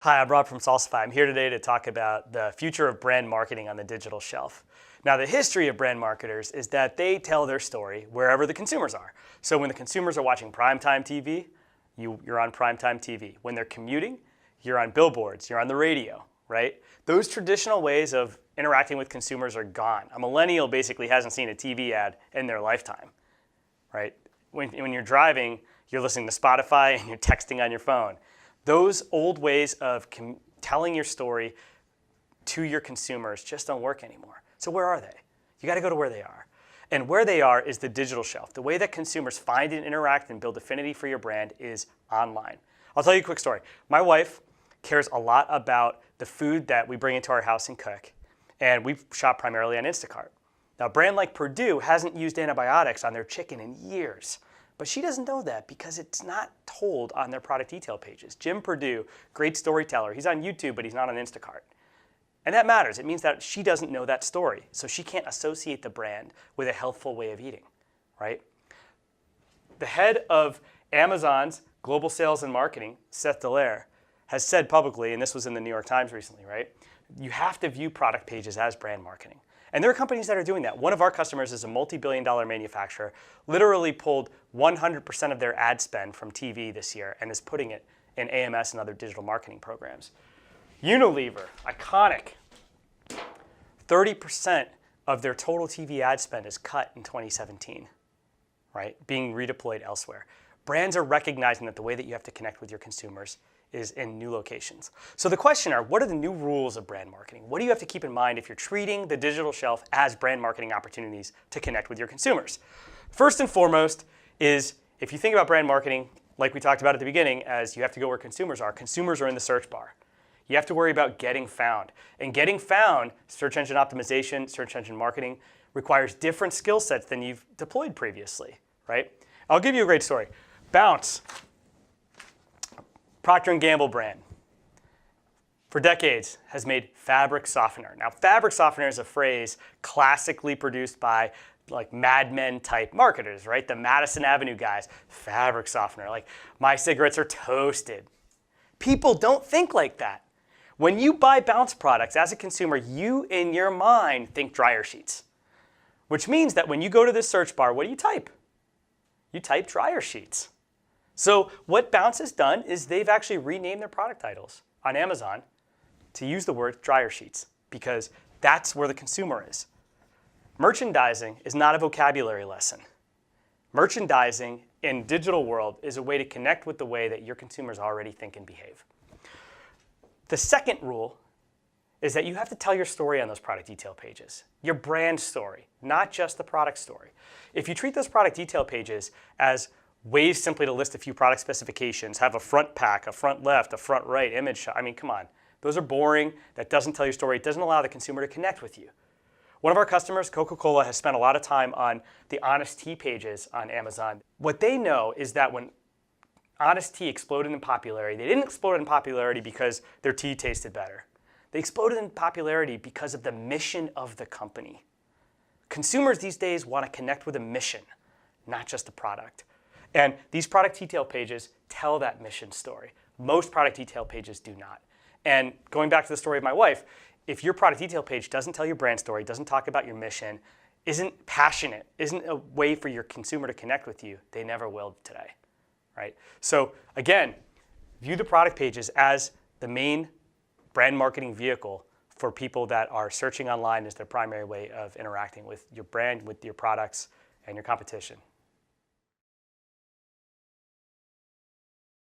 Hi, I'm Rob from Salsify. I'm here today to talk about the future of brand marketing on the digital shelf. Now, the history of brand marketers is that they tell their story wherever the consumers are. So when the consumers are watching primetime TV, you're on primetime TV. When they're commuting, you're on billboards, you're on the radio, right? Those traditional ways of interacting with consumers are gone. A millennial basically hasn't seen a TV ad in their lifetime, right? When you're driving, you're listening to Spotify and you're texting on your phone. Those old ways of telling your story to your consumers just don't work anymore. So where are they? You got to go to where they are. And where they are is the digital shelf. The way that consumers find and interact and build affinity for your brand is online. I'll tell you a quick story. My wife cares a lot about the food that we bring into our house and cook. And we shop primarily on Instacart. Now, a brand like Perdue hasn't used antibiotics on their chicken in years. But she doesn't know that because it's not told on their product detail pages. Jim Perdue, great storyteller. He's on YouTube, but he's not on Instacart. And that matters. It means that she doesn't know that story. So she can't associate the brand with a healthful way of eating, right? The head of Amazon's global sales and marketing, Seth Dallaire, has said publicly, and this was in the New York Times recently, right? You have to view product pages as brand marketing. And there are companies that are doing that. One of our customers is a multi-billion-dollar manufacturer, literally pulled 100% of their ad spend from TV this year and is putting it in AMS and other digital marketing programs. Unilever, iconic. 30% of their total TV ad spend is cut in 2017, right? Being redeployed elsewhere. Brands are recognizing that the way that you have to connect with your consumers is in new locations. So the question are, what are the new rules of brand marketing? What do you have to keep in mind if you're treating the digital shelf as brand marketing opportunities to connect with your consumers? First and foremost is, if you think about brand marketing, like we talked about at the beginning, as you have to go where consumers are in the search bar. You have to worry about getting found. And getting found, search engine optimization, search engine marketing, requires different skill sets than you've deployed previously, right? I'll give you a great story. Bounce. Procter & Gamble brand, for decades, has made fabric softener. Now, fabric softener is a phrase classically produced by like Mad Men type marketers, right? The Madison Avenue guys, fabric softener, like my cigarettes are toasted. People don't think like that. When you buy Bounce products as a consumer, you in your mind think dryer sheets, which means that when you go to this search bar, what do you type? You type dryer sheets. So what Bounce has done is they've actually renamed their product titles on Amazon to use the word dryer sheets because that's where the consumer is. Merchandising is not a vocabulary lesson. Merchandising in digital world is a way to connect with the way that your consumers already think and behave. The second rule is that you have to tell your story on those product detail pages, your brand story, not just the product story. If you treat those product detail pages as ways simply to list a few product specifications, have a front pack, a front left, a front right image shot. I mean, come on. Those are boring. That doesn't tell your story. It doesn't allow the consumer to connect with you. One of our customers, Coca-Cola, has spent a lot of time on the Honest Tea pages on Amazon. What they know is that when Honest Tea exploded in popularity, they didn't explode in popularity because their tea tasted better. They exploded in popularity because of the mission of the company. Consumers these days want to connect with a mission, not just a product. And these product detail pages tell that mission story. Most product detail pages do not. And going back to the story of my wife, if your product detail page doesn't tell your brand story, doesn't talk about your mission, isn't passionate, isn't a way for your consumer to connect with you, they never will today, right? So again, view the product pages as the main brand marketing vehicle for people that are searching online as their primary way of interacting with your brand, with your products, and your competition.